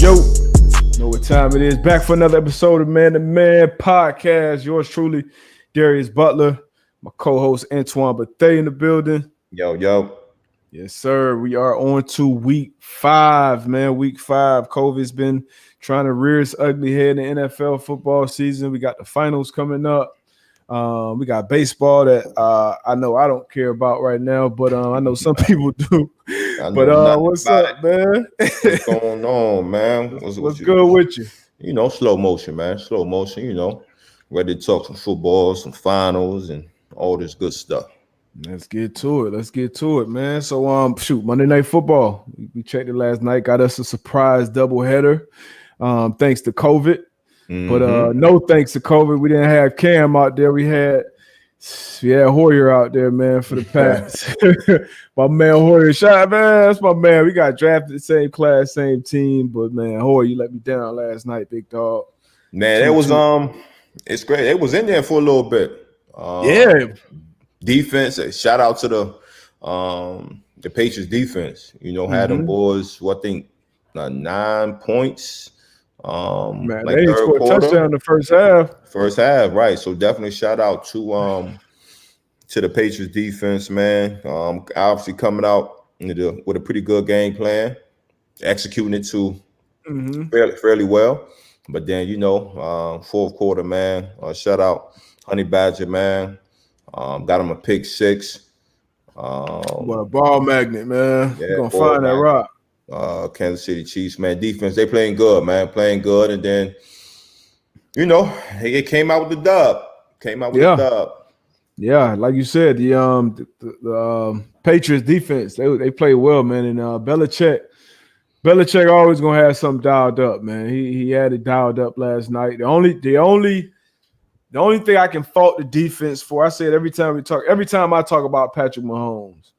Yo, know what time it is. Back for another episode of Man to Man Podcast. Yours truly, Darius Butler. My co-host Antoine Bethea in the building. Yo. Yes, sir. We are on to week 5, man. Week 5. COVID's been trying to rear its ugly head in the NFL football season. We got the finals coming up. We got baseball that I know I don't care about right now, but I know some people do. But what's up, man? What's going on, man? What's good with you? You know, slow motion, man. Slow motion, you know. Ready to talk some football, some finals, and all this good stuff. Let's get to it, man. So, Monday Night Football. We checked it last night. Got us a surprise doubleheader, thanks to COVID. But no thanks to COVID. We didn't have Cam out there. We had Hoyer out there, man, for the Pats. My man Hoyer. Shout out, man. That's my man. We got drafted, same class, same team. But, man, Hoyer, you let me down last night, big dog. Man, it was it's great. It was in there for a little bit. Defense, shout out to the Patriots defense. You know, had them boys, I think 9 points. Man, they didn't score a touchdown in the first half. First half, right. So definitely shout out to the Patriots defense, man. Obviously coming out with a pretty good game plan, executing it fairly well. But then, you know, fourth quarter, man, shout out Honey Badger, man. Got him a pick 6. What a ball magnet, man. Yeah, you're gonna find that rock. Kansas City Chiefs, man. Defense, they playing good, man. Playing good. And then, you know, it came out with the dub. Yeah, like you said, the Patriots defense, they play well, man. And Belichick always gonna have something dialed up, man. He had it dialed up last night. The only thing I can fault the defense for, I say it every time I talk about Patrick Mahomes.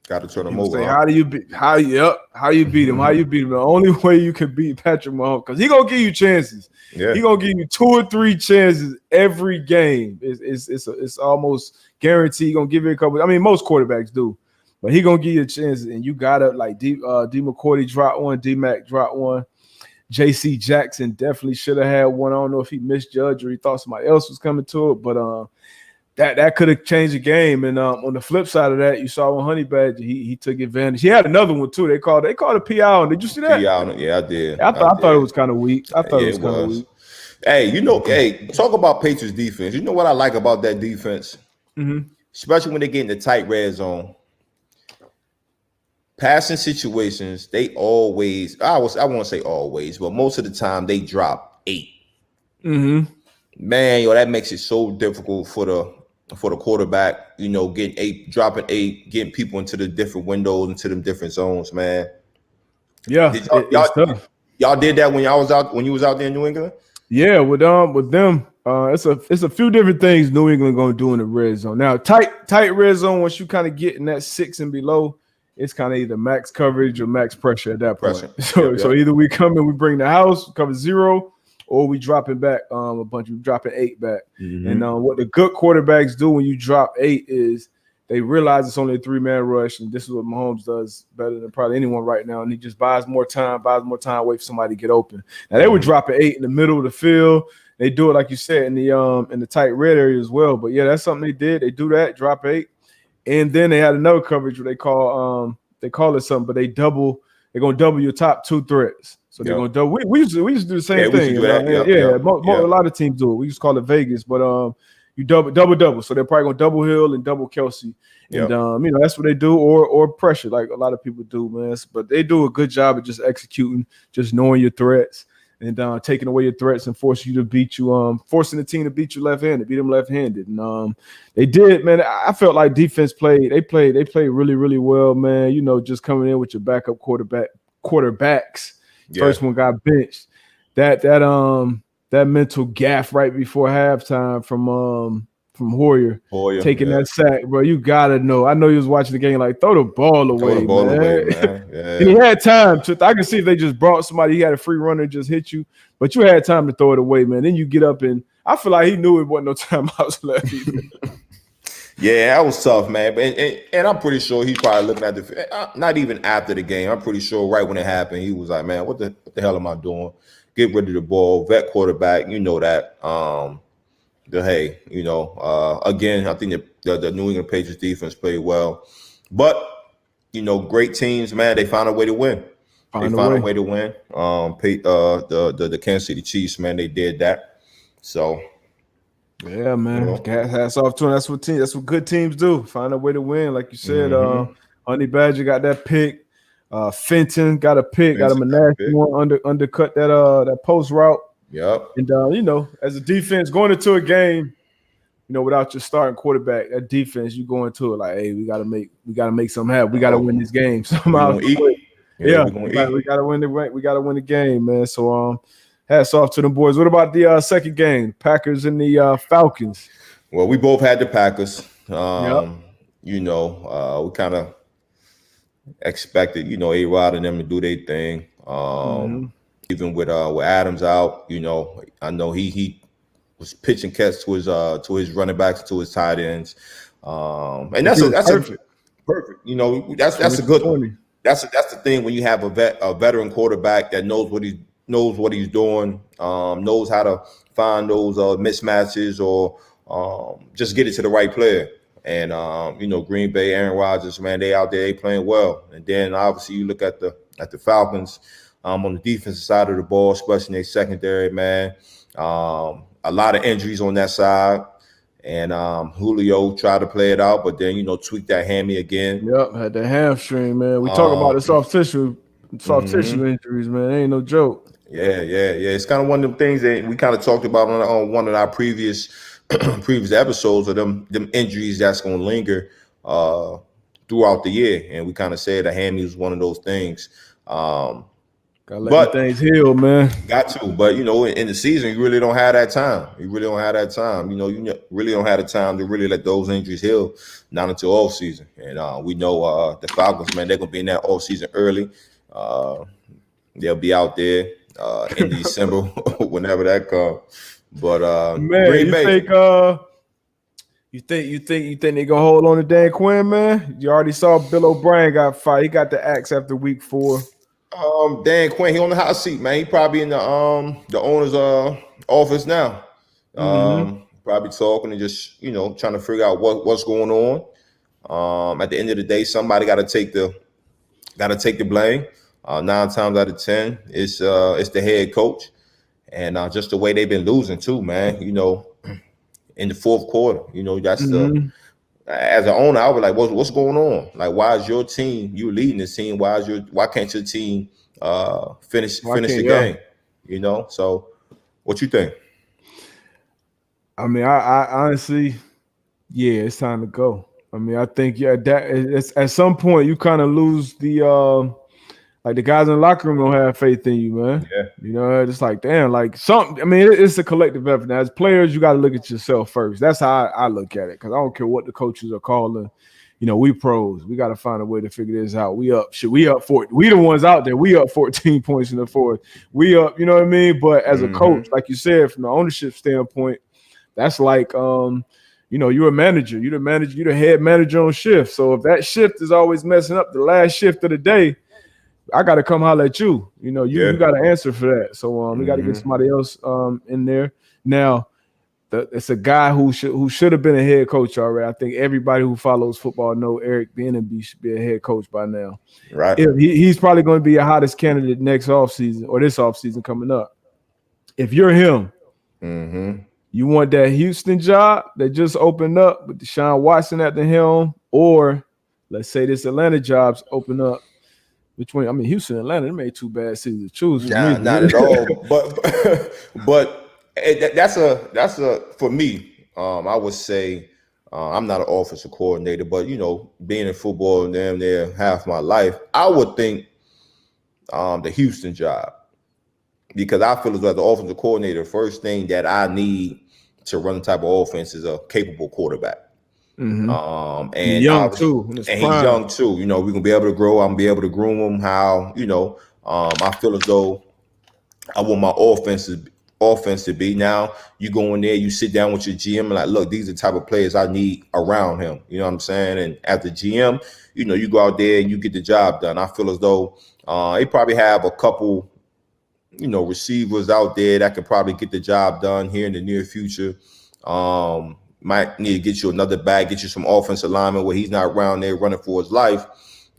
Got to turn him over. How you beat him? How you beat him? The only way you can beat Patrick Mahomes, because he gonna give you chances. Yeah. He gonna give you 2 or 3 chances every game. It's almost guaranteed. He gonna give you a couple. I mean, most quarterbacks do, but he gonna give you a chance. And you gotta like D McCourty dropped one, D Mac dropped one. J.C. Jackson definitely should have had one. I don't know if he misjudged or he thought somebody else was coming to it, but that could have changed the game. And on the flip side of that, you saw when Honey Badger, he took advantage. He had another one too. They called a PI. Did you see that? Yeah, I did. I thought it was kind of weak. Weak. Hey, you know, talk about Patriots defense. You know what I like about that defense, especially when they get in the tight red zone. Passing situations, they always, I won't say always, but most of the time they drop 8. Man, that makes it so difficult for the quarterback, you know, dropping 8, getting people into the different windows, into them different zones, man. Yeah, y'all did that when you was out there in New England? Yeah, with them, it's a few different things New England gonna do in the red zone. Now, tight red zone, once you kind of get in that 6 and below, it's kind of either max coverage or max pressure at that point. So either we come and we bring the house, cover 0, or we dropping back a bunch. We dropping 8 back. And what the good quarterbacks do when you drop 8 is they realize it's only a 3-man rush, and this is what Mahomes does better than probably anyone right now. And he just buys more time, wait for somebody to get open. Now they were dropping 8 in the middle of the field. They do it like you said in the tight red area as well. But yeah, that's something they did. They do that, drop 8. And then they had another coverage where they call it something, but they're gonna double your top 2 threats. So they're gonna double. We used to do the same thing. A lot of teams do it. We used to call it Vegas, but you double. So they're probably gonna double Hill and double Kelsey. And you know, that's what they do, or pressure, like a lot of people do, man. But they do a good job of just executing, just knowing your threats. And taking away your threats and forcing the team to beat you left-handed, beat them left-handed. And they did, man. I felt like defense played really, really well, man. You know, just coming in with your backup quarterbacks. First one got benched. That mental gaff right before halftime from Hoyer taking that sack, bro. You gotta know. I know you was watching the game, like throw the ball away, man. Yeah. He had time to. I can see if they just brought somebody, he had a free runner just hit you, but you had time to throw it away, man. Then you get up and I feel like he knew it wasn't no timeouts left. Yeah, that was tough, man. And I'm pretty sure he's probably looking at not even after the game. I'm pretty sure right when it happened, he was like, "Man, what the hell am I doing? Get rid of the ball, vet quarterback." You know that. Again, I think the New England Patriots defense played well, but great teams, man, they found a way to win. They found a way to win. The Kansas City Chiefs, man, they did that. So. Yeah, man. Hats off to them. That's what good teams do. Find a way to win. Like you said, Honey Badger got that pick. Fenton got a pick. Got a Menashe one undercut that post route. Yep. And as a defense going into a game, without your starting quarterback, that defense, you go into it like, hey, we gotta make something happen. We gotta win this game somehow. We gotta win the game, man. So hats off to the boys. What about the second game? Packers and the Falcons. Well, we both had the Packers. We kind of expected, A-Rod and them to do their thing. Even with Adams out, I know he was pitching catch to his running backs, to his tight ends. And that's perfect. That's a good one. That's the thing when you have a veteran quarterback that knows what he's doing, knows how to find those mismatches or just get it to the right player. And Green Bay, Aaron Rodgers, man, they out there, they playing well. And then obviously you look at the Falcons on the defensive side of the ball, especially in their secondary, man. A lot of injuries on that side. And Julio tried to play it out, but then tweaked that hammy again. Yep, had the hamstring, man. We talk about the soft tissue injuries, man. It ain't no joke. Yeah. It's kind of one of them things that we kind of talked about on one of our previous episodes of them injuries that's going to linger throughout the year, and we kind of said the hammy was one of those things. Gotta let things heal, man. Got to, but in the season, you really don't have that time. You really don't have that time. You really don't have the time to really let those injuries heal, not until off season. And we know the Falcons, man, they're gonna be in that off season early. They'll be out there in December, whenever that comes. But man, Green Bay, you think they're gonna hold on to Dan Quinn, man? You already saw Bill O'Brien got fired. He got the axe after week 4. Dan Quinn, he on the hot seat, man. He probably in the owner's office now. Probably talking and just trying to figure out what's going on. At the end of the day, somebody got to take the blame. 9 times out of 10, it's the head coach, and just the way they've been losing too, man. In the fourth quarter, that's as an owner, I was like, what's going on? Like, why is your team, you leading this team? Why can't your team finish the game? So what you think? I mean, I honestly, it's time to go. I mean, I think that at some point you kind of lose the like the guys in the locker room don't have faith in you, man. Yeah. It's like, damn, like something. I mean, it's a collective effort. Now, as players, you got to look at yourself first. That's how I look at it, because I don't care what the coaches are calling. We pros. We got to find a way to figure this out. We up 4. We the ones out there. We up 14 points in the fourth. We up, you know what I mean? But as a coach, like you said, from the ownership standpoint, that's like, you're a manager. You're the head manager on shift. So if that shift is always messing up the last shift of the day, I got to come holler at you. You got to answer for that. So we got to get somebody else in there. Now, it's a guy who should have been a head coach already. I think everybody who follows football know Eric Bieniemy should be a head coach by now. Right. He's probably going to be a hottest candidate next offseason or this offseason coming up. If you're him, you want that Houston job that just opened up with Deshaun Watson at the helm, or let's say this Atlanta job's open up. Which one? I mean, Houston, Atlanta, they made 2 bad cities to choose. Nah, not at all. But that's a for me. I would say I'm not an offensive coordinator, but being in football and damn near half my life, I would think the Houston job, because I feel as though the offensive coordinator, the first thing that I need to run the type of offense is a capable quarterback. And he's young too. He's young too. We're gonna be able to grow. I'm gonna be able to groom him. How I feel as though I want my offense offense to be. Now you go in there, you sit down with your GM and like, look, these are the type of players I need around him. You know what I'm saying? And as the GM, you know, you go out there and you get the job done. I feel as though they probably have a couple, you know, receivers out there that can probably get the job done here in the near future. Might need to get you another back, get you some offensive lineman where he's not around there running for his life.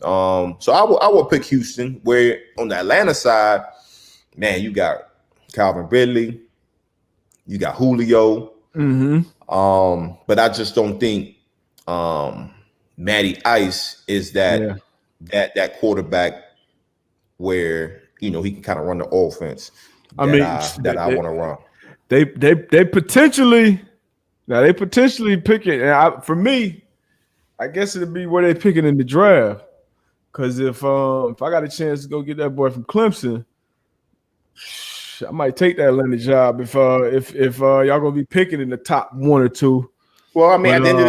So I will pick Houston. Where on the Atlanta side, man, you got Calvin Ridley, you got Julio. But I just don't think Matty Ice is that quarterback where, you know, he can kind of run the offense that I want to run. They potentially pick it. And for me, I guess it'd be where they pick it in the draft. Because if I got a chance to go get that boy from Clemson, I might take that Atlanta job if y'all gonna be picking in the top 1 or 2. Well, I mean, at the end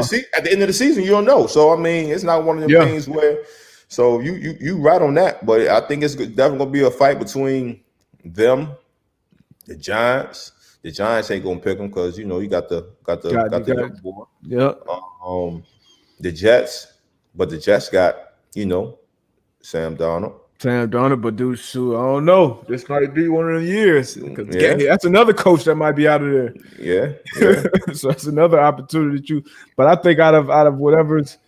of the season, you don't know. So I mean, it's not one of them things where. So you right on that, but I think it's definitely gonna be a fight between them, the Giants. The Giants ain't gonna pick them because, you know, you got the young boy. Yeah. The Jets, but the Jets got, you know, Sam Darnold, but dude, shoot, I don't know. This might be one of the years. That's another coach that might be out of there. Yeah. So that's another opportunity but I think out of whatever's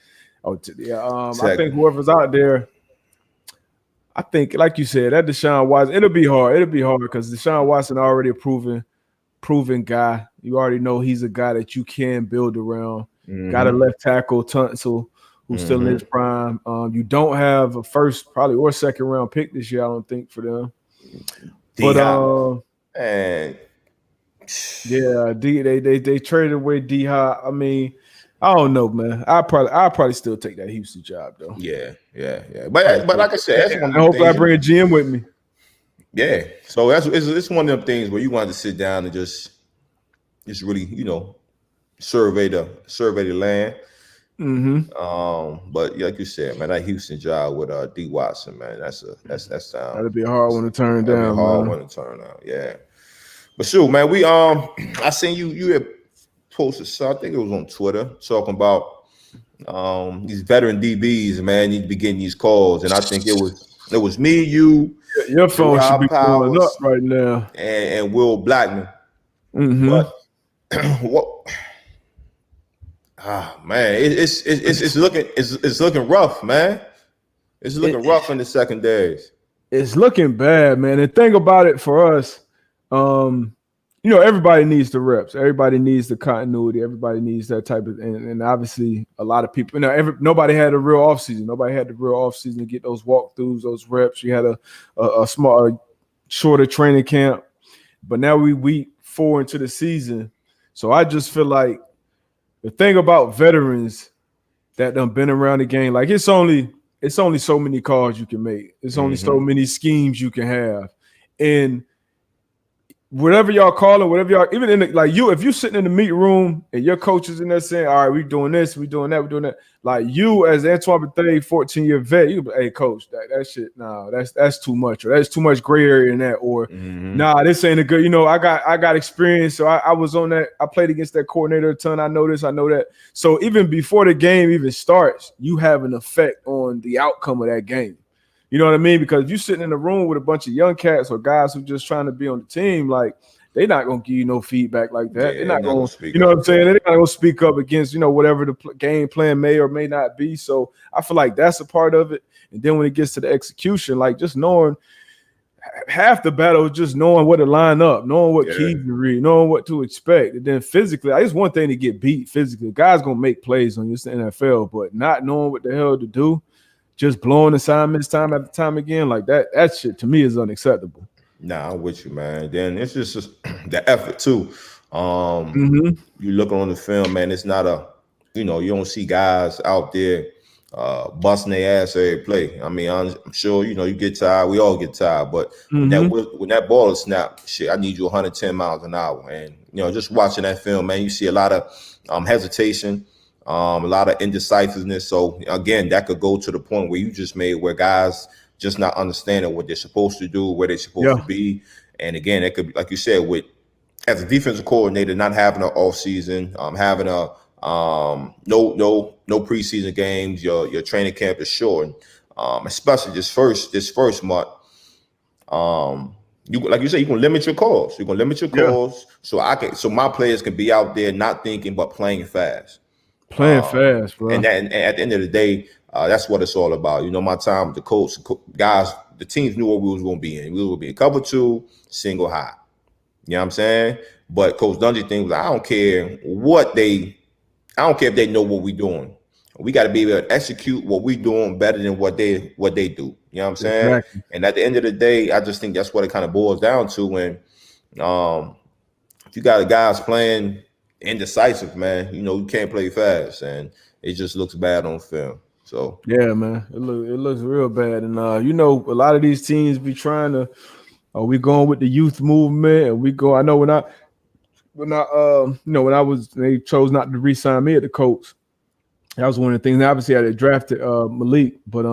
I think whoever's out there, I think, like you said, that Deshaun Watson, it'll be hard because Deshaun Watson already a proven guy. You already know he's a guy that you can build around. Got a left tackle, Tunsil, who's still in his prime. You don't have a first, probably, or second round pick this year, I don't think, for them. But they traded away D-Hop. I mean, I don't know, man. I'll probably still take that Houston job though. Yeah. But like I said, that's one of the I hope things I bring a GM with me. Yeah. So it's one of them things where you want to sit down and just really, you know, survey the land. But like you said, man, that Houston job with D Watson, man, that's that'd be a hard one to turn down. Yeah. But shoot, man, we I seen you had posted, so I think it was on Twitter, talking about these veteran DBs, man, need to be getting these calls, and I think it was me, you, your phone should be blowing up right now, and Will Blackman. But what? Man, it's looking rough, man. It's looking rough in the secondaries. It's looking bad, man. And think about it for us. You know, everybody needs the reps. Everybody needs the continuity. Everybody needs that type of, and obviously a lot of people. You know, nobody had a real offseason. Nobody had the real offseason to get those walkthroughs, those reps. You had a small, shorter training camp, but now we week 4 into the season. So I just feel like the thing about veterans that done been around the game, like it's only so many calls you can make. It's only so many schemes you can have, and whatever y'all call it, whatever y'all, even in the, like you, if you're sitting in the meet room and your coach is in there saying, all right, we doing this, we doing that, we doing that. Like you as Antoine Bethea, 14-year vet, you be, hey coach, that shit, nah, that's too much, or that's too much gray area in that, or nah, this ain't a good, you know, I got experience. So I was on that, I played against that coordinator a ton. I know this, I know that. So even before the game even starts, you have an effect on the outcome of that game. You know what I mean? Because if you're sitting in a room with a bunch of young cats or guys who just trying to be on the team, like they're not gonna give you no feedback like that. They're not gonna speak. You know what I'm saying? They're not gonna speak up against, you know, whatever the game plan may or may not be. So I feel like that's a part of it. And then when it gets to the execution, like just knowing half the battle is just knowing what to line up, knowing what keys to read, knowing what to expect. And then physically, it's one thing to get beat physically. Guys gonna make plays on you in the NFL, but not knowing what the hell to do. Just blowing assignments time after time again, like that shit to me is unacceptable. Nah, I'm with you, man. Then it's just the effort too. You look on the film, man, it's not you don't see guys out there busting their ass every play. I mean, I'm sure, you get tired. We all get tired, but when that ball is snapped, shit, I need you 110 miles an hour. And, just watching that film, man, you see a lot of hesitation. A lot of indecisiveness. So again, that could go to the point where you just made, where guys just not understanding what they're supposed to do, where they're supposed to be. And again, it could be, like you said, with as a defensive coordinator, not having an off season, having a no preseason games, your training camp is short, especially this first month. You like you say, you can limit your calls. You're gonna limit your calls, so my players can be out there not thinking but playing fast. Playing fast, bro. And at the end of the day, that's what it's all about. You know, my time with the Colts, guys, the teams knew what we was going to be in. We were going to be in cover 2, single high. You know what I'm saying? But Coach Dungy thing was, I don't care if they know what we're doing. We got to be able to execute what we're doing better than what they do. You know what I'm saying? Exactly. And at the end of the day, I just think that's what it kind of boils down to. When if you got guys playing indecisive, man, you know, you can't play fast, and it just looks bad on film. So yeah, man, it looks real bad. And you know, a lot of these teams be trying to, we going with the youth movement, and we go. I know when they chose not to re-sign me at the Colts, that was one of the things. Obviously, I had drafted Malik, but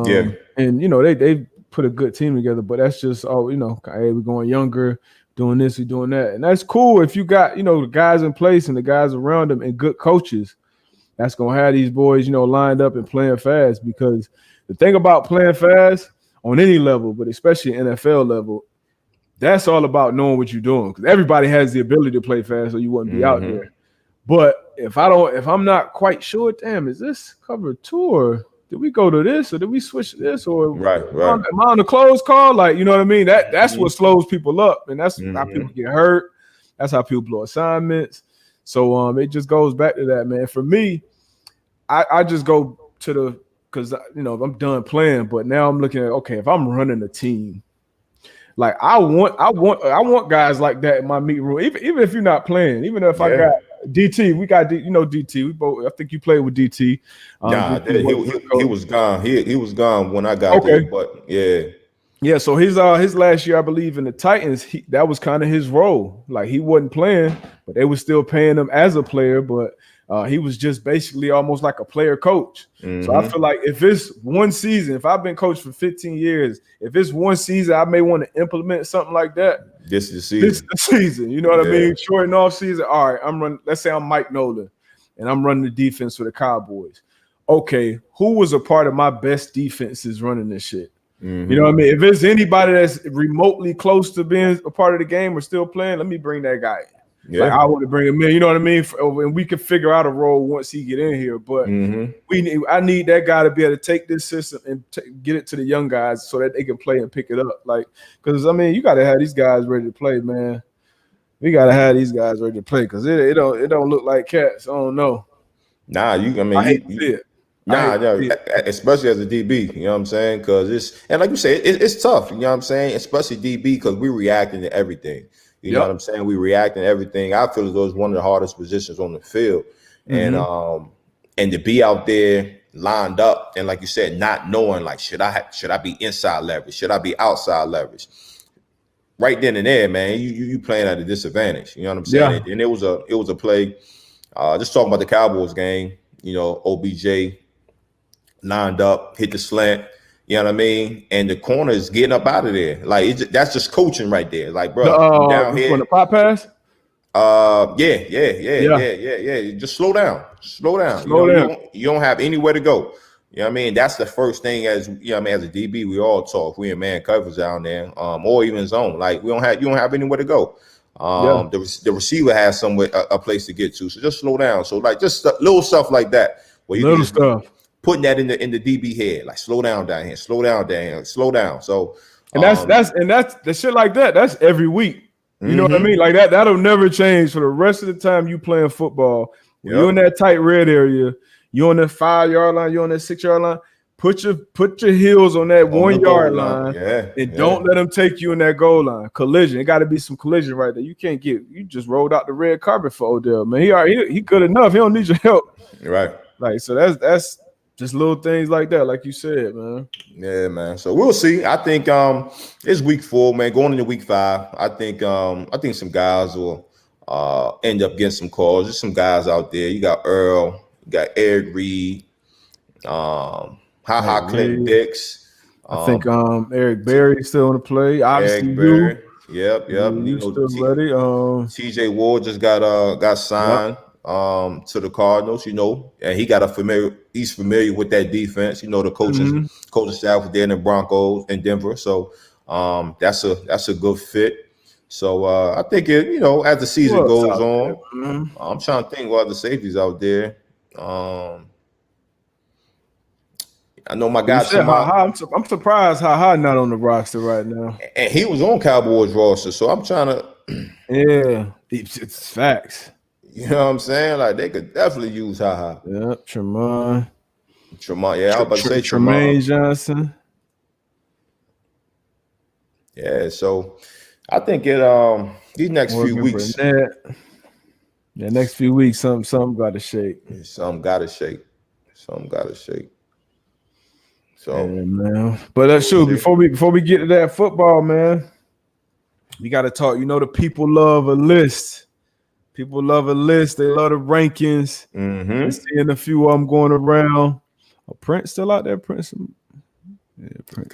and you know they put a good team together. But that's just you know, hey, we're going younger, doing this, we're doing that, and that's cool if you got, you know, the guys in place and the guys around them and good coaches. That's gonna have these boys, you know, lined up and playing fast, because the thing about playing fast on any level, but especially NFL level, that's all about knowing what you're doing. Because everybody has the ability to play fast, so you wouldn't be out there. But if I'm not quite sure, damn, is this cover 2 or did we go to this or did we switch to this or right. Am I on the close call? Like, you know what I mean? That's what slows people up, and that's how people get hurt. That's how people blow assignments. So it just goes back to that, man. For me, I just go to because you know I'm done playing, but now I'm looking at, okay, if I'm running a team, like I want guys like that in my meeting room. Even if you're not playing, even if I got DT, we got you know DT. We both. I think you played with DT. He was gone. He was gone when I got there. But yeah. So his last year, I believe, in the Titans, that was kind of his role. Like, he wasn't playing, but they were still paying him as a player. But he was just basically almost like a player coach. So I feel like if it's one season, if I've been coached for 15 years, if it's one season, I may want to implement something like that. This is the season. You know what I mean? Short and off season. All right, I'm running. Let's say I'm Mike Nolan, and I'm running the defense for the Cowboys. Okay, who was a part of my best defenses running this shit? You know what I mean? If it's anybody that's remotely close to being a part of the game or still playing, let me bring that guy in. Like, I want to bring him in. You know what I mean? And we can figure out a role once he get in here. But I need that guy to be able to take this system and get it to the young guys so that they can play and pick it up. Like, because I mean, you got to have these guys ready to play, man. We got to have these guys ready to play, because it don't look like cats. I don't know. I hate to see it. Especially as a DB, you know what I'm saying? Because and like you say, it's tough, you know what I'm saying? Especially DB, because we're reacting to everything. You know what I'm saying? We reacting to everything. I feel as though it's one of the hardest positions on the field. And to be out there lined up and, like you said, not knowing, like, should I be inside leverage? Should I be outside leverage? Right then and there, man, you playing at a disadvantage. You know what I'm saying? And it was a play. Just talking about the Cowboys game, you know, OBJ lined up, hit the slant, you know what I mean? And the corner is getting up out of there. Like, that's just coaching right there. Like, bro, down here. On the pop pass? Yeah. Just slow down. You don't have anywhere to go. You know what I mean? That's the first thing, as you know what I mean, as a DB, we all talk. We in man coverage down there, or even zone. Like, you don't have anywhere to go. The receiver has somewhere a place to get to. So just slow down. So, like, just little stuff like that. Where you little stuff. Putting that in the DB head, like, slow down down here, slow down. So, and that's the shit like that. That's every week. You know what I mean? Like, that'll never change for the rest of the time you playing football. When you're in that tight red area, you're on the 5-yard line, you're on that 6-yard line. Put your heels on that 1-yard line, and don't let them take you in that goal line. Collision. It got to be some collision right there. You just rolled out the red carpet for Odell, man. He good enough. He don't need your help. Right. Like, so that's just little things like that, like you said, man. Yeah, man. So we'll see. I think it's week 4, man. Going into week 5, I think some guys will end up getting some calls. There's some guys out there. You got Earl, you got Eric Reed, Clinton Dix. I think Eric Berry is still on the play. Obviously, Eric Berry. Yep. You still ready? TJ Ward just got signed to the Cardinals, and he's familiar with that defense. The coaching staff there in the Broncos in Denver. So that's a good fit. So I think as the season goes on, I'm trying to think what other safeties out there. I know my guy. I'm surprised how not on the roster right now. And he was on Cowboys roster, so I'm trying to. Yeah, it's facts. You know what I'm saying? Like they could definitely use Ha. Yeah, Tremont. Yeah, I was about to say Tremaine Johnson. Yeah, so I think these next few weeks. Next few weeks, something got to shake. Something got to shake. So, yeah, man. But shoot, before we get to that football, man, we got to talk. The people love a list. People love a list. They love the rankings. Mm-hmm. Seeing a few of them going around. Prince still out there, Prince. Yeah, Prince.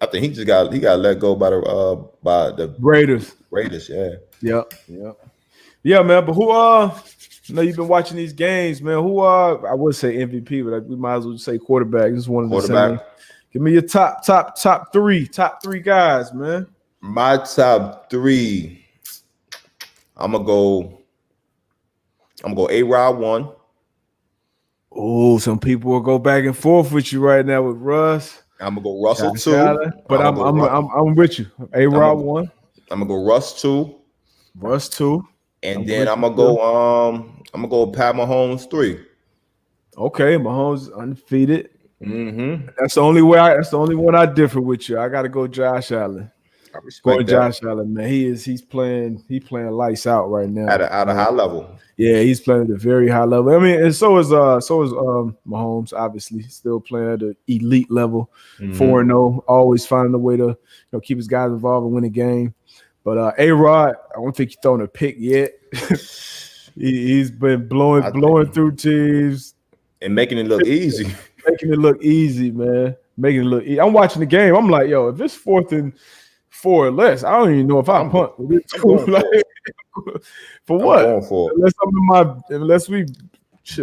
I think he just got let go by the Raiders. Yeah. Yeah, man. But who you've been watching these games, man. Who I would say MVP, but we might as well say quarterback. Just one of the same. Give me your top three guys, man. My top three. I'm gonna go A-Rod 1. Oh, some people will go back and forth with you right now with Russ. I'm gonna go Russell 2. But I'm with you. A-Rod 1. I'm gonna go Russ 2. Russ 2. And then I'm gonna go Pat Mahomes 3. Okay, Mahomes undefeated. Mm-hmm. That's the only one I differ with you. I gotta go Josh Allen. I respect that. Josh Allen, man. He's playing lights out right now. At a high level. Yeah, he's playing at a very high level. I mean, and so is Mahomes, obviously, still playing at an elite level. 4-0, always finding a way to keep his guys involved and win a game. But A-Rod, I don't think he's thrown a pick yet. He's been blowing through teams and making it look easy. Making it look easy, man. Making it look easy. I'm watching the game. I'm like, if it's 4th and 4 or less, I don't even know if I punt. For what? Unless we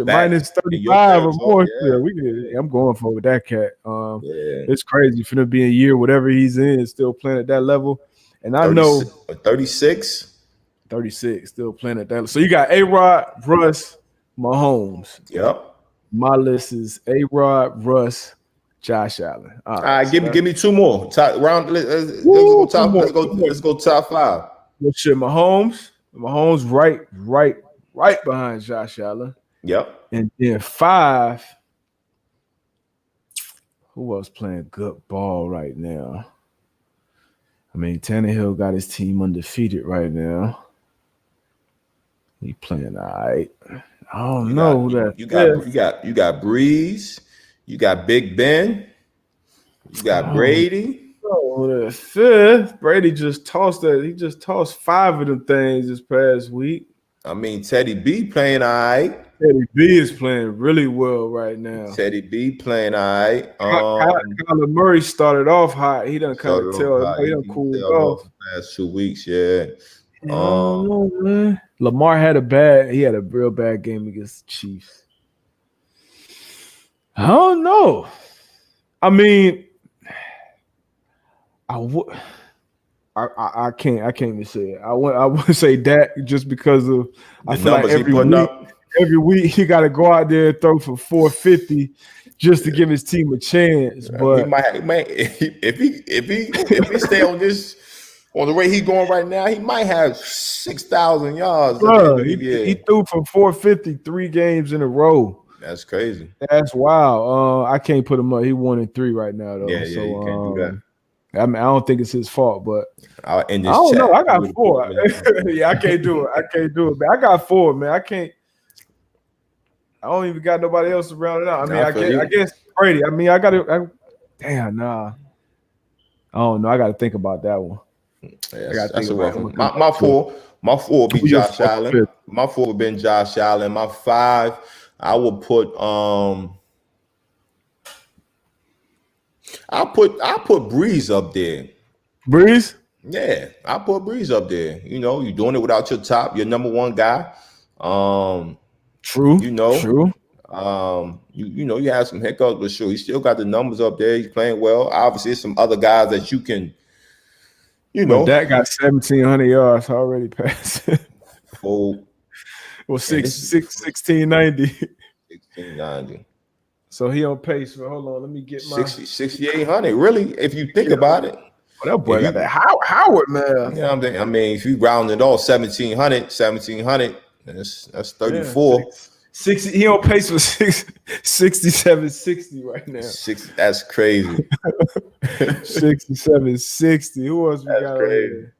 minus 35 or more. Yeah, I'm going for with that cat. It's crazy for him to be a year, whatever he's in, still playing at that level. And I know 36, still playing at that. So you got A-Rod, Russ, Mahomes. Yep. My list is A-Rod, Russ, Josh Allen. All right, give me 2 more. Let's go top 5. What shit? Mahomes right behind Josh Allen. Yep. And then 5. Who else playing good ball right now? I mean, Tannehill got his team undefeated right now. He playing all right. I don't know that. You got Breeze. You got Big Ben. You got Brady. Oh, the 5th. Brady just tossed that. He just tossed 5 of them things this past week. I mean, Teddy B playing all right. Teddy B is playing really well right now. Teddy B playing all right. Kyler Murray started off hot. He done kind of he done cooled off the past 2 weeks. Yeah. Man. Lamar had a real bad game against the Chiefs. I don't know. I mean, I can't even say it. I would say that just because of I feel like every week he got to go out there and throw for 450 just to give his team a chance. But he might if he stay on the way he's going right now, he might have 6,000 yards. He threw for 450 3 games in a row. That's crazy. That's wild. I can't put him up. He 1-3 right now, though. Yeah, you can't do that. I mean, I don't think it's his fault, but I don't know. I got 4. Yeah, I can't do it. Man. I got 4, man. I don't even got nobody else around it out. I mean, I guess Brady. I mean, damn, nah. I don't know. I got to think about that one. Yeah, that's a rough one. My 4 would be Josh Allen. My 4 would be Josh Allen. My 5, I would put I'll put Breeze up there. Breeze? Yeah, I put Breeze up there. You know, you're doing it without your your number one guy. True. You know, True. you know, you have some hiccups, but sure, he still got the numbers up there. He's playing well. Obviously, there's some other guys that you can, you But know, Dak got 1,700 yards already passed. full. Well, And this is 1690. 1690. So he on pace for, hold on, let me get my 6,800. Really, if you think about it. Oh, that boy got that Howard, man. You know what I'm saying? I mean, if you round it all 1,700, that's 34. Yeah, 60, he on pace for 6760 right now. That's crazy. 6760. Who else we That's got crazy. over there?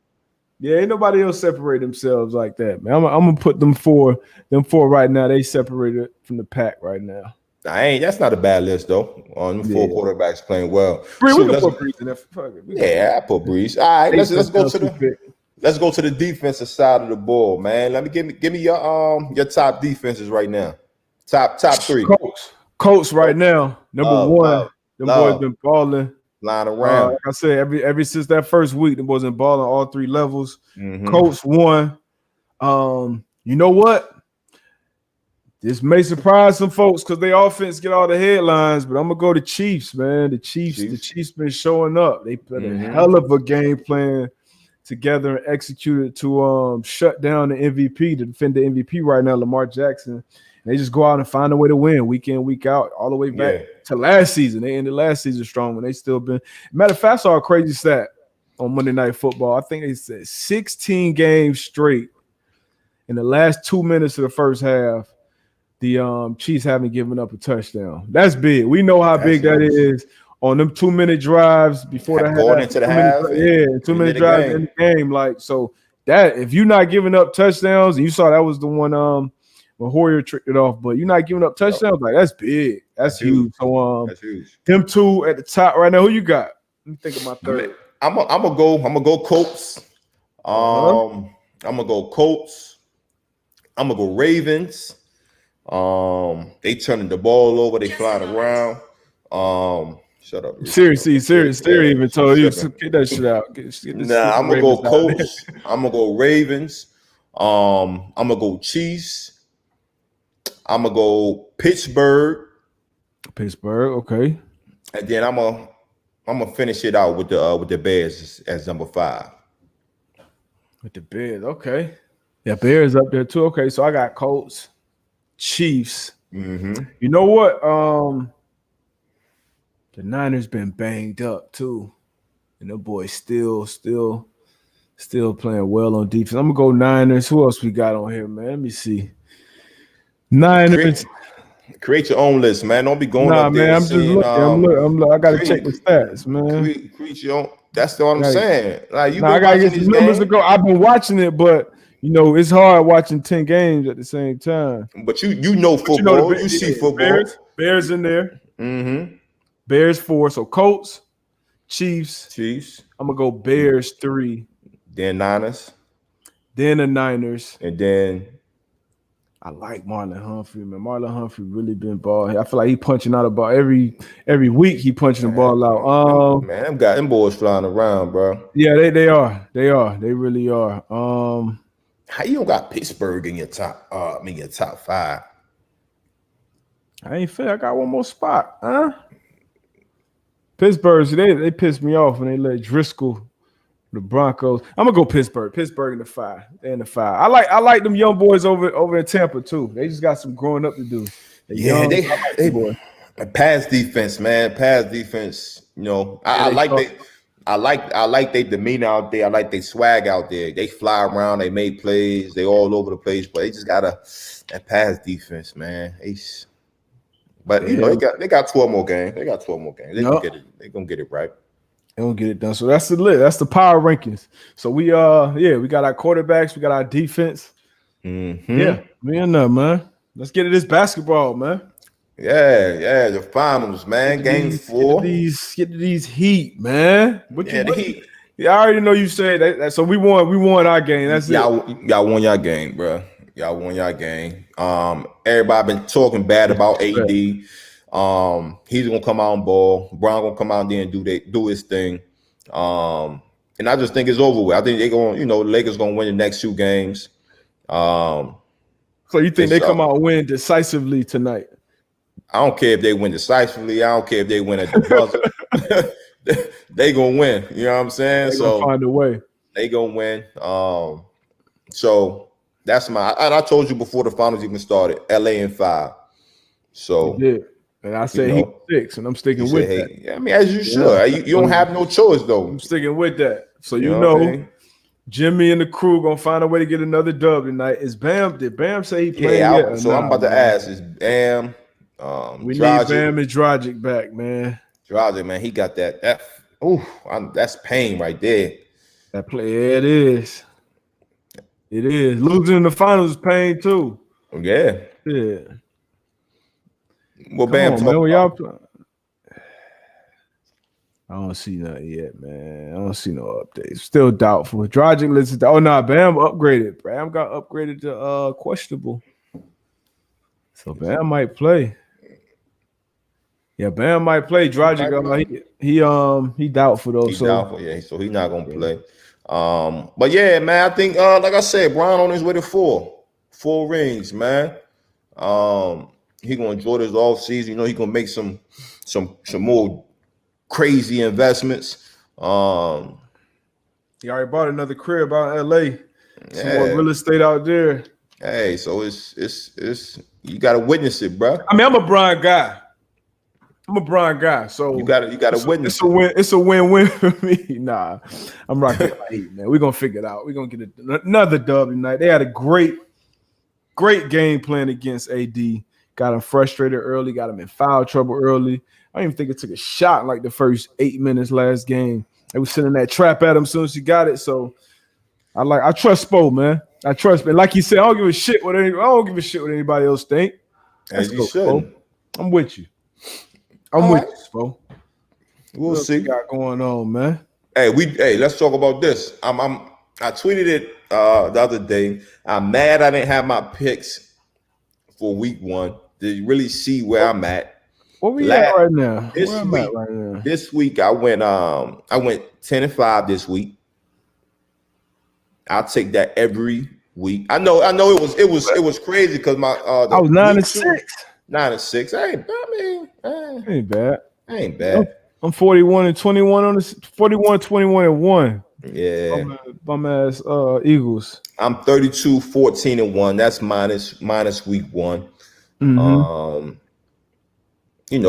Yeah, ain't nobody else separate themselves like that, man. I'm gonna put them four right now. They separated from the pack right now. That's not a bad list though. On the four quarterbacks playing well. We can put Breeze in there. I put Breeze. All right, let's go to the defensive side of the ball, man. Give me your top defenses right now. Top three. Colts right now. Number one. Them boys been balling. Line around. Like I said, every since that first week, them boys been balling all three levels. Mm-hmm. Colts won. You know what? This may surprise some folks because their offense get all the headlines, but I'm gonna go to Chiefs, man. The Chiefs been showing up. They played a hell of a game plan together and executed to shut down the MVP, to defend the MVP right now, Lamar Jackson. And they just go out and find a way to win week in, week out, all the way back to last season. They ended last season strong when they still been. Matter of fact, I saw a crazy stat on Monday Night Football. I think they said 16 games straight in the last 2 minutes of the first half. The Chiefs haven't given up a touchdown. That's big. We know how big that is on them 2-minute drives before the going into the half. 2-minute drives in the game. Like, so that if you're not giving up touchdowns, and you saw that was the one when Hoyer tricked it off, but you're not giving up touchdowns, like that's big. That's huge. So that's huge. Them two at the top right now. Who you got? Let me think of my third. I'm gonna go Colts. I'm gonna go Colts. I'm gonna go Ravens. They turning the ball over, they flying around. Shut up. Serious even told you get that shit out. I'm gonna go Colts. I'm gonna go Ravens. I'm gonna go Chiefs. I'm gonna go Pittsburgh. Okay. And then I'm gonna finish it out with the Bears as number 5. With the Bears, okay. Yeah, Bears up there too. Okay, so I got Colts. Chiefs. Mm-hmm. You know what? The Niners been banged up too, and the boys still playing well on defense. I'm gonna go Niners. Who else we got on here, man? Let me see. Niners. Create your own list, man. Don't be going up there. Man, I'm just looking. I gotta check the stats, man. Create your own. That's what I'm saying. Like I gotta get some numbers to go. I've been watching it, but. You know, it's hard watching 10 games at the same time. But you know football. You see football. Bears in there. Mm-hmm. Bears 4. So Colts, Chiefs. I'm going to go Bears 3. Then Niners. Then the Niners. And then. I like Marlon Humphrey, man. Marlon Humphrey really been ball. I feel like he punching out a ball. Every week he punching the ball out. Man, them boys flying around, bro. Yeah, they are. They really are. How you don't got Pittsburgh in your top? Your top 5. I ain't fair. I got one more spot, huh? Pittsburgh. They pissed me off when they let Driscoll, the Broncos. I'm gonna go Pittsburgh. Pittsburgh in the 5. They're in the 5. I like them young boys over in Tampa too. They just got some growing up to do. They boy. Pass defense, man. Pass defense. You know, I like their demeanor out there. I like their swag out there. They fly around. They make plays. They all over the place. But they just got that pass defense, man. But you know they got 12 more games. They got 12 more games. They're gonna get it right. They're gonna get it done. So that's the list. That's the power rankings. So we we got our quarterbacks. We got our defense. Mm-hmm. Yeah, we in there, man. Let's get to this basketball, man. Yeah, the finals, man. Game 4. Get to these Heat, man. The Heat. Yeah, I already know you said that. So we won our game. That's y'all won your game, bro. Y'all won your game. Everybody been talking bad about AD. He's gonna come out and ball. Brown gonna come out there and do his thing. and I just think it's over with. I think they're going, the Lakers going to win the next 2 games. So you think they come out and win decisively tonight? I don't care if they win decisively. I don't care if they win at the buzzer. They gonna win. You know what I'm saying? They gonna find a way. They gonna win. So that's and I told you before the finals even started, LA in 5. So you did. And I said he's 6, and I'm sticking with that. Yeah, I mean, as you should. You don't have no choice though. I'm sticking with that. So you know Jimmy and the crew gonna find a way to get another dub tonight. Did Bam say he played yet? So I'm about to ask, is Bam? We need Bam and Dragic back, man. Dragic, man, he got that. That's pain right there. That play, yeah, it is. It is. Losing in the finals is pain too. Yeah. Yeah. Well, Bam, I don't see nothing yet, man. I don't see no updates. Still doubtful. Dragic listen to Bam upgraded. Bam got upgraded to questionable. So Bam might play. Yeah, Bam might play. Dragic, he doubtful though. Doubtful, yeah. So he's not gonna play. But yeah, man, I think like I said, Bron on his way to 4 rings, man. He gonna enjoy this off season. He gonna make some more crazy investments. He already bought another crib out in LA. Some more real estate out there. Hey, so it's you gotta witness it, bro. I mean, I'm a Bron guy. So you gotta witness it. It's a win-win for me. Nah, I'm rocking late, man. We're gonna figure it out. We're gonna get another dub tonight. They had a great game plan against AD. Got him frustrated early, got him in foul trouble early. I don't even think it took a shot in like the first 8 minutes last game. They was sending that trap at him as soon as he got it. So I trust Spo, man. I trust, man. Like you said, I don't give a shit what anybody else think. As you should. I'm with you. I'm with you, Spo. We'll see. What got going on, man? Hey, let's talk about this. I tweeted it the other day. I'm mad I didn't have my picks for week 1 to really see where I'm at. What we at right now? This week I went 10-5 this week. I'll take that every week. I know it was crazy because my I was 9-6. 9-6. Ain't bad. Ain't bad. I'm 41-21 on this 41-21-1. Yeah. Bum ass Eagles. I'm 32-14-1. That's minus week 1. Mm-hmm.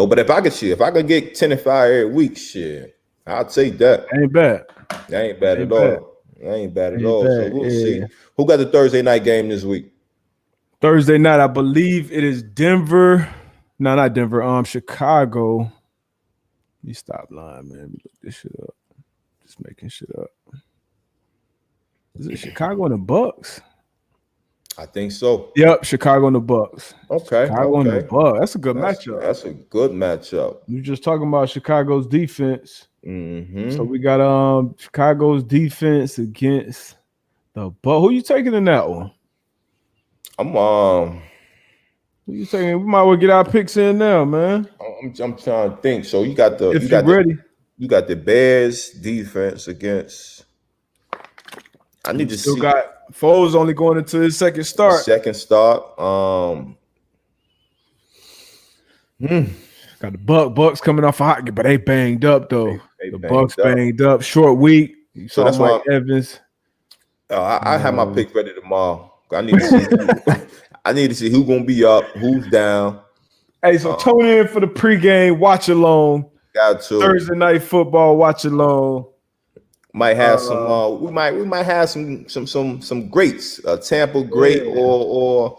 But if I could get 10-5 every week, shit, I'll take that. Ain't bad. That ain't bad at all. That ain't bad at all. So we'll see. Who got the Thursday night game this week? Thursday night, I believe it is Denver. No, not Denver. Chicago. Let me stop lying, man. Let me look this shit up. Just making shit up. Is it Chicago and the Bucks? I think so. Yep, Chicago and the Bucks. Okay. Chicago and the Bucks. That's a good matchup. That's a good matchup. We're just talking about Chicago's defense. Mm-hmm. So we got Chicago's defense against the Bucks. Who you taking in that one? Who you taking? We might well get our picks in now, man. I'm trying to think. So you got the you got the Bears defense against. I need to see. Got Foles only going into his second start. Got the Bucks coming off a hot, but they banged up though. The Bucks banged up. Short week. So that's why Evans. I have my pick ready tomorrow. I need to see who's gonna be up, who's down. Hey, so tune in for the pregame watch along. Got to Thursday night football watch along. Might have some. We might have some greats. Tampa great or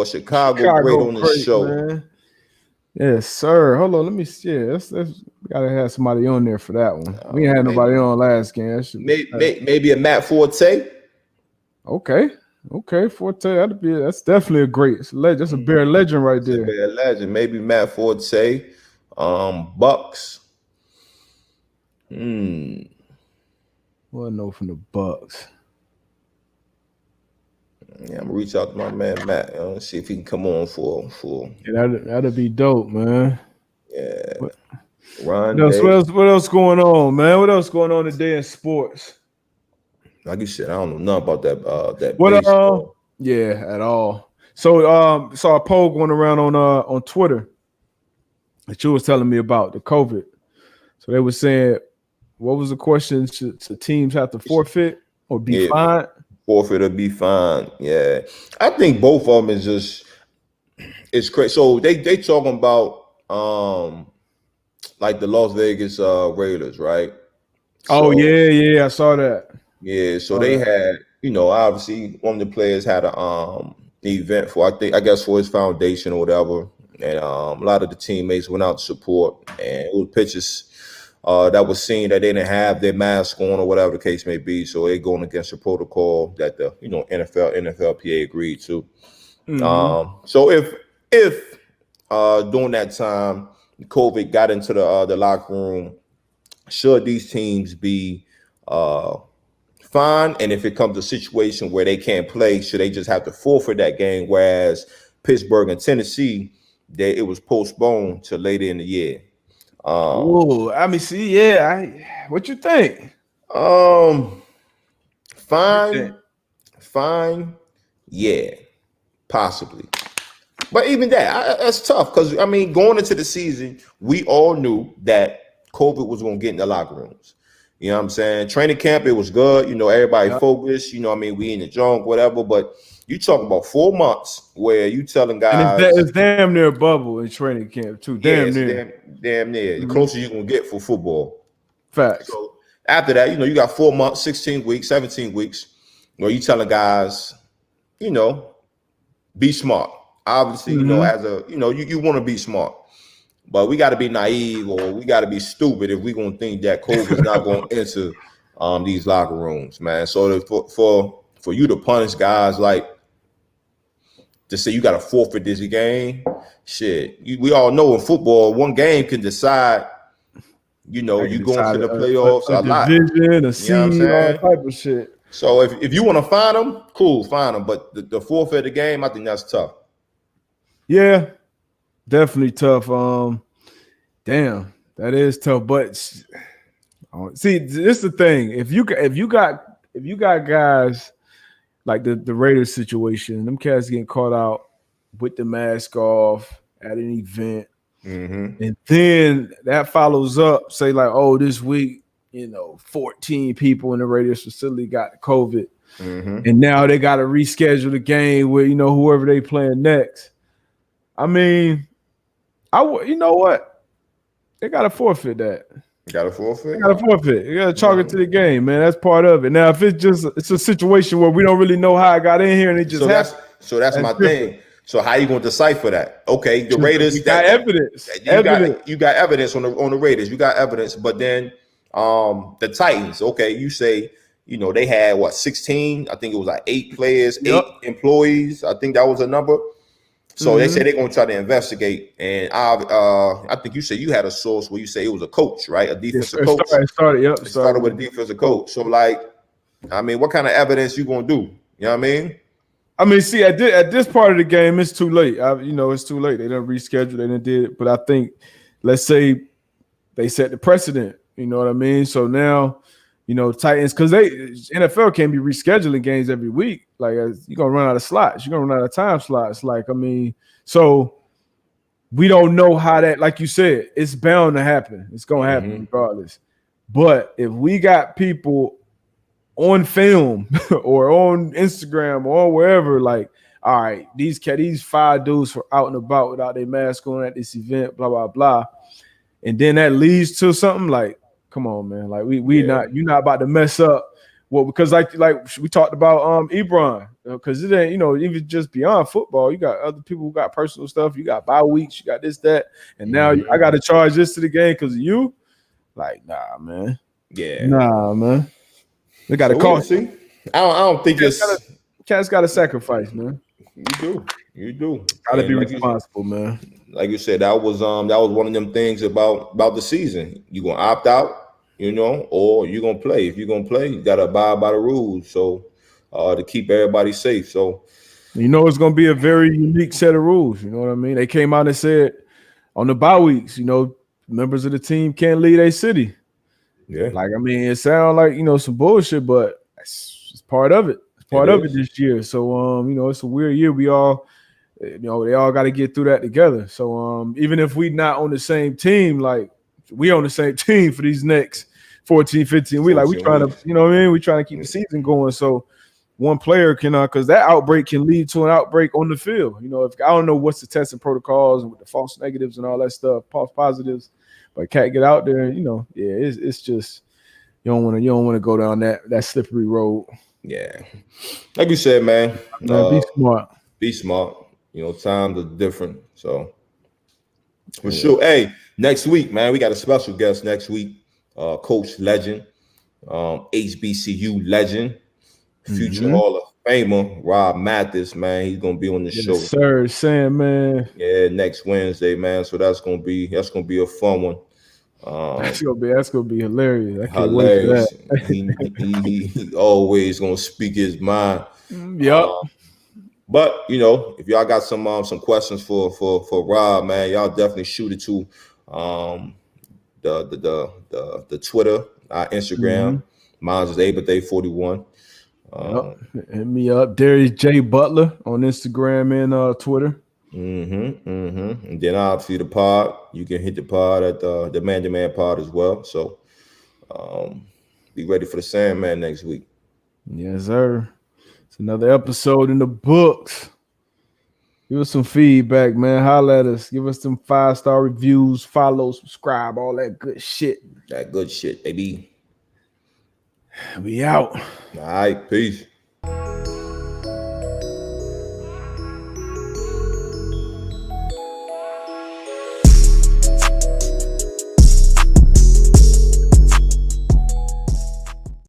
Chicago great on the show. Man. Yes, sir. Hold on, let me see. Let's gotta have somebody on there for that one. We ain't had nobody on last game. Maybe a Matt Forte. Okay, Forte. That's definitely a great. That's a Bear legend right there. Bear legend. Maybe Matt Forte. Bucks. Well, no, from the Bucks. Yeah, I'm gonna reach out to my man Matt. See if he can come on for. Yeah, that'd be dope, man. Yeah. What else going on, man? What else going on today in sports? like you said, I don't know nothing about that What baseball. yeah, at all. So saw a poll going around on Twitter that you was telling me about the COVID. So they were saying, what was the question? Should teams have to forfeit or be Yeah, fined? forfeit or be fine. Yeah, I think both of them is just it's crazy. So they talking about like the Las Vegas Raiders, right? Oh So yeah, I saw that. yeah, so Saw they that. had, obviously one of the players had a event for I guess for his foundation or whatever. And a lot of the teammates went out to support, and it was pictures that was seen that they didn't have their mask on or whatever the case may be. So they're going against the protocol that the NFLPA agreed to. Mm-hmm. So if during that time COVID got into the locker room, should these teams be fine? And if it comes to a situation where they can't play, should they just have to forfeit that game? Whereas Pittsburgh and Tennessee, it was postponed to later in the year. Oh, I mean, see, yeah. What you think? Fine, yeah, possibly. But even that's tough because I mean, going into the season, we all knew that COVID was going to get in the locker rooms. You know what I'm saying? Training camp, it was good. Everybody focused. I mean, we in the junk, whatever. But you talking about 4 months where you telling guys, And it's damn near a bubble in training camp too. Damn near. damn near the Mm-hmm. closer you can get for football. Facts. So after that, you got 4 months, 16 weeks, 17 weeks, where you telling guys, be smart. Obviously, as a you want to be smart, but we got to be naive or we got to be stupid if we're gonna think that COVID is not going to enter these locker rooms, man. So for you to punish guys like to say you got to forfeit this game, shit. We all know in football, one game can decide. You going to the playoffs a lot. Division, a seed, all type of shit. So if you want to find them, cool, find them. But the forfeit of the game, I think that's tough. Yeah, definitely tough. Damn, that is tough. But see, this is the thing. If you got guys like the Raiders situation, them cats getting caught out with the mask off at an event, and then that follows up, say like, oh, this week, 14 people in the Raiders facility got COVID, and now they got to reschedule the game with whoever they playing next. I mean, you know what? They got to forfeit that. Got to forfeit. You got to forfeit. You got to chalk it to the game, man. That's part of it. Now, if it's a situation where we don't really know how it got in here and it just happened. So that's my thing. So how you going to decipher that? Okay, the Raiders. You got evidence. You got evidence on the Raiders. You got evidence, but then the Titans. Okay, you say they had 16. I think it was like 8 players, 8 employees. I think that was a number. So they say they're going to try to investigate, and I think you said you had a source where you say it was a coach, right? A defensive coach. Started with a defensive coach. So, I mean, what kind of evidence you going to do? You know what I mean? I mean, see, at this part of the game, it's too late. It's too late. They didn't reschedule. They didn't did it. But I think, let's say they set the precedent. You know what I mean? So now, Titans, because NFL can't be rescheduling games every week. Like, you're gonna run out of slots. You're gonna run out of time slots. Like, I mean, so we don't know how that. Like you said, it's bound to happen. It's gonna happen regardless. But if we got people on film or on Instagram or wherever, like, all right, these 5 dudes were out and about without their mask on at this event, blah blah blah, and then that leads to something like, come on, man, like you're not about to mess up. Well, because like we talked about Ebron, because it ain't even just beyond football. You got other people who got personal stuff. You got bye weeks. You got this, that, and now I got to charge this to the game because of you. Like, nah, man. Yeah, nah, man. They got to cost. I don't think Cats got to sacrifice, man. You do. Got to be responsible, man. Like you said, that was one of them things about the season. You gonna opt out, or you gonna play. If you're gonna play, you gotta abide by the rules. So to keep everybody safe. So it's gonna be a very unique set of rules. You know what I mean? They came out and said on the bye weeks, members of the team can't leave their city. Yeah. Like, I mean, it sounds like some bullshit, but it's part of it. It's part It of is. it this year. So it's a weird year. We all, they all got to get through that together. So even if we not on the same team, like we on the same team for these next 14, 15 weeks. Like we 14 trying weeks. to, you know what I mean? We trying to keep the season going. So one player can, because that outbreak can lead to an outbreak on the field. If I don't know what's the testing protocols and with the false negatives and all that stuff, false positives, but can't get out there. It's just you don't want to go down that slippery road. Yeah, like you said, man. Be smart. Be smart. Times are different, so for sure. Hey, next week, man, we got a special guest next week. Coach legend, HBCU legend, future Hall of Famer Rob Mathis, man. He's gonna be on the show, sir. Sam, man. Yeah, next Wednesday, man. So that's gonna be a fun one. That's gonna be hilarious. I can't hilarious. wait for that. he always gonna speak his mind. Yep. But if y'all got some questions for Rob, man, y'all definitely shoot it to the Twitter, Instagram. Mine's is ABathay41. Hit me up, Darius J. Butler on Instagram and Twitter. And then obviously the pod. You can hit the pod at the Man to Man pod as well. So be ready for the Sandman next week. Yes, sir. It's another episode in the books. Give us some feedback, man. Holla at us. Give us some 5-star reviews, follow, subscribe, all that good shit. That good shit, baby. We out. All right, peace.